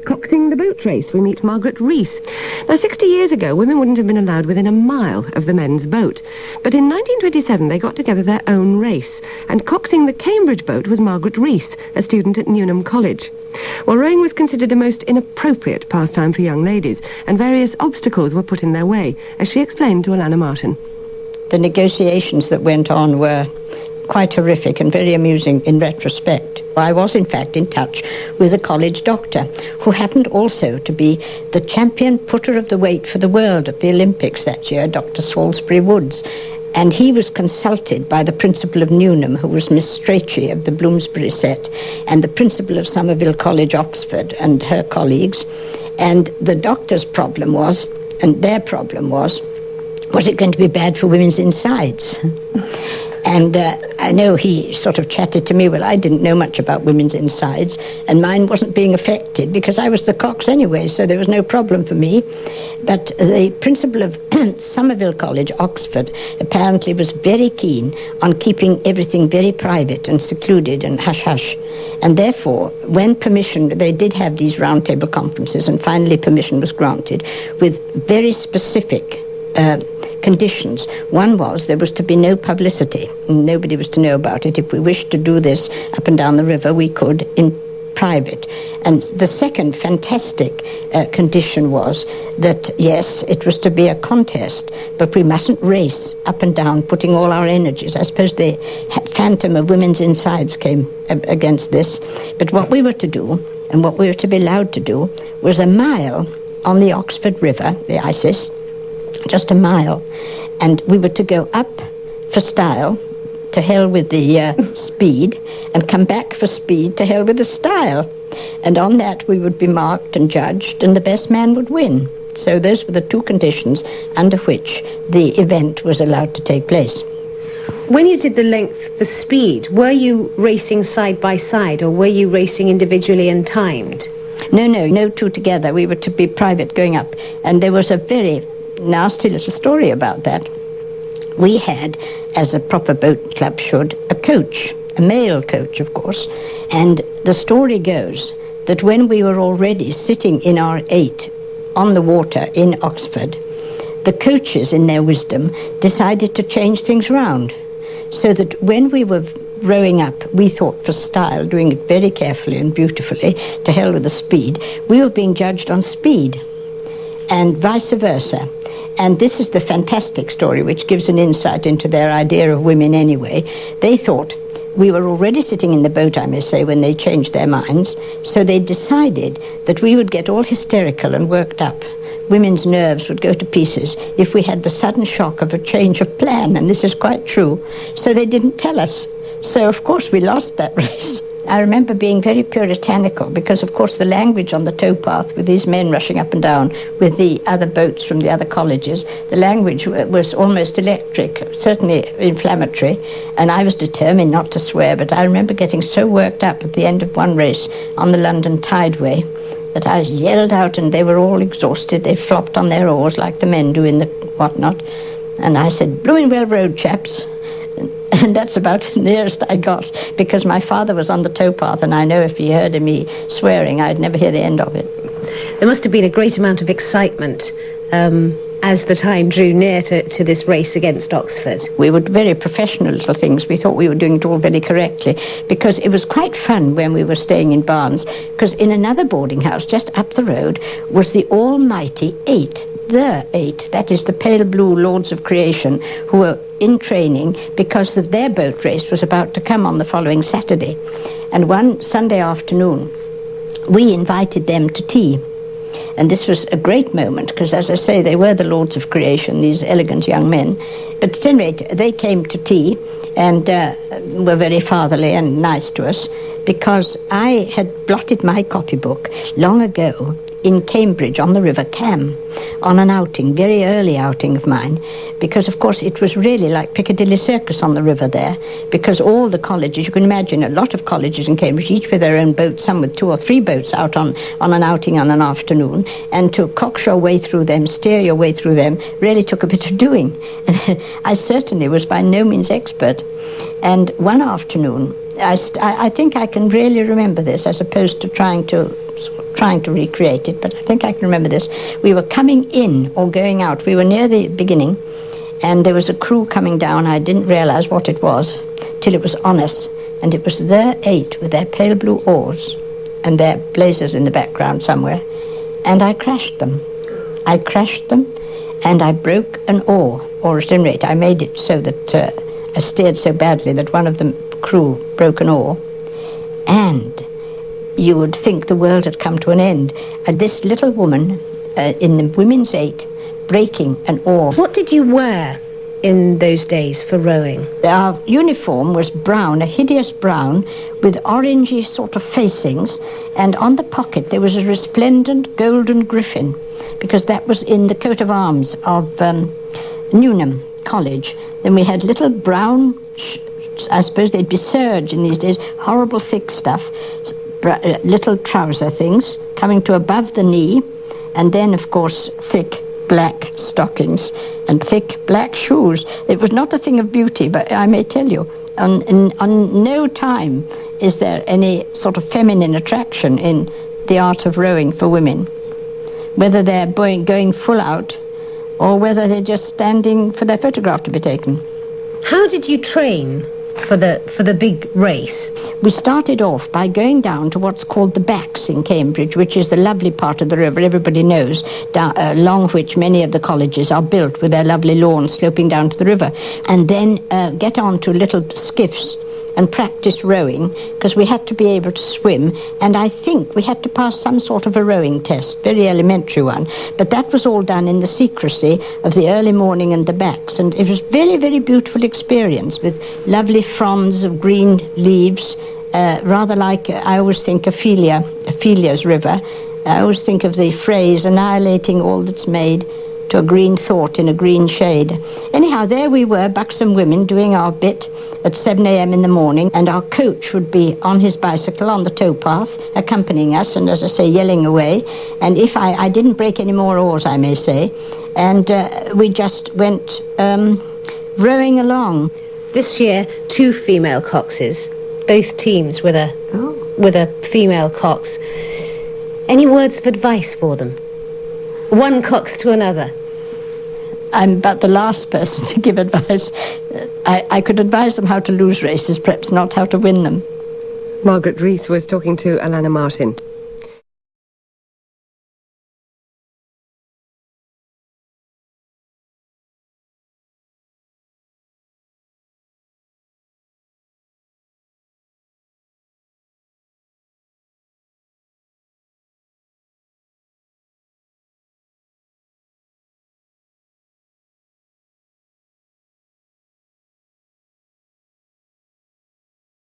Coxing the boat race, we meet Margaret Rhys. Now, 60 years ago, women wouldn't have been allowed within a mile of the men's boat. But in 1927, they got together their own race. And coxing the Cambridge boat was Margaret Rhys, a student at Newnham College. Well, rowing was considered a most inappropriate pastime for young ladies, and various obstacles were put in their way, as she explained to Alana Martin. The negotiations that went on were quite horrific and very amusing in retrospect. I was, in fact, in touch with a college doctor who happened also to be the champion putter of the weight for the world at the Olympics that year, Dr. Salisbury Woods. And he was consulted by the principal of Newnham, who was Miss Strachey of the Bloomsbury set, and the principal of Somerville College, Oxford, and her colleagues. And the doctor's problem was, and their problem was it going to be bad for women's insides? And I know he sort of chatted to me. Well, I didn't know much about women's insides, and mine wasn't being affected because I was the cox anyway, so there was no problem for me. But the principal of Somerville College, Oxford, apparently was very keen on keeping everything very private and secluded and hush-hush. And therefore, when permission, they did have these roundtable conferences, and finally permission was granted with very specific conditions. One was there was to be no publicity. Nobody was to know about it. If we wished to do this up and down the river, we could in private. And the second fantastic condition was that, yes, it was to be a contest, but we mustn't race up and down, putting all our energies. I suppose the phantom of women's insides came against this. But what we were to do, and what we were to be allowed to do, was a mile on the Oxford River, the Isis, just a mile, and we were to go up for style, to hell with the speed, and come back for speed, to hell with the style. And on that we would be marked and judged, and the best man would win. So those were the two conditions under which the event was allowed to take place. When you did the length for speed, were you racing side by side, or were you racing individually and timed? No two together. We were to be private going up, and there was a very nasty little story about that. We had, as a proper boat club should, a coach, a male coach, of course, and the story goes that when we were already sitting in our 8 on the water in Oxford, the coaches, in their wisdom, decided to change things round, so that when we were rowing up, we thought for style, doing it very carefully and beautifully, to hell with the speed, we were being judged on speed, and vice versa. And this is the fantastic story which gives an insight into their idea of women anyway. They thought we were already sitting in the boat, I may say, when they changed their minds, so they decided that we would get all hysterical and worked up. Women's nerves would go to pieces if we had the sudden shock of a change of plan, and this is quite true. So they didn't tell us. So, of course, we lost that race. I remember being very puritanical because, of course, the language on the towpath with these men rushing up and down with the other boats from the other colleges, the language was almost electric, certainly inflammatory, and I was determined not to swear, but I remember getting so worked up at the end of one race on the London Tideway that I yelled out, and they were all exhausted. They flopped on their oars like the men do in the whatnot, and I said, "Bloomin' well rowed, chaps." And that's about the nearest I got, because my father was on the towpath, and I know if he heard me swearing, I'd never hear the end of it. There must have been a great amount of excitement as the time drew near to this race against Oxford. We were very professional little things. We thought we were doing it all very correctly, because it was quite fun when we were staying in Barnes, because in another boarding house just up the road was the almighty 8. The 8, that is the pale blue lords of creation, who were in training because of their boat race was about to come on the following Saturday. And one Sunday afternoon, we invited them to tea. And this was a great moment, because, as I say, they were the lords of creation, these elegant young men. But at any rate, they came to tea and were very fatherly and nice to us, because I had blotted my copybook long ago in Cambridge on the River Cam on an outing, very early outing of mine, because of course it was really like Piccadilly Circus on the river there, because all the colleges, you can imagine a lot of colleges in Cambridge, each with their own boat, some with 2 or 3 boats out on an outing on an afternoon, and to cox your way through them, steer your way through them, really took a bit of doing. I certainly was by no means expert. And one afternoon, I think I can really remember this, as opposed to trying to trying to recreate it, but I think I can remember this. We were coming in or going out. We were near the beginning, and there was a crew coming down. I didn't realise what it was till it was on us, and it was their 8 with their pale blue oars and their blazers in the background somewhere, and I crashed them. I crashed them, and I broke an oar, or at any rate, I made it so that I steered so badly that one of the crew broke an oar, and you would think the world had come to an end. And this little woman in the women's 8 breaking an oar. What did you wear in those days for rowing? Our uniform was brown, a hideous brown, with orangey sort of facings, and on the pocket there was a resplendent golden griffin, because that was in the coat of arms of Newnham College. Then we had little brown, I suppose they'd be serge in these days, horrible thick stuff, little trouser things coming to above the knee, and then, of course, thick black stockings and thick black shoes. It was not a thing of beauty, but I may tell you, on no time is there any sort of feminine attraction in the art of rowing for women, whether they're going full out or whether they're just standing for their photograph to be taken. How did you train for the big race? We started off by going down to what's called the Backs in Cambridge, which is the lovely part of the river everybody knows, along which many of the colleges are built with their lovely lawns sloping down to the river, and then get on to little skiffs and practice rowing, because we had to be able to swim, and I think we had to pass some sort of a rowing test, very elementary one, but that was all done in the secrecy of the early morning and the Backs, and it was very, very beautiful experience with lovely fronds of green leaves, rather like, I always think, Ophelia's river. I always think of the phrase, annihilating all that's made to a green thought in a green shade. Anyhow, there we were, buxom women, doing our bit at 7 a.m. in the morning, and our coach would be on his bicycle on the towpath, accompanying us, and as I say, yelling away. And if I didn't break any more oars, I may say, and we just went rowing along. This year, 2 female coxes, both teams with a female cox. Any words of advice for them? One cox to another. I'm but the last person to give advice. I could advise them how to lose races, perhaps not how to win them. Margaret Rhys was talking to Alana Martin.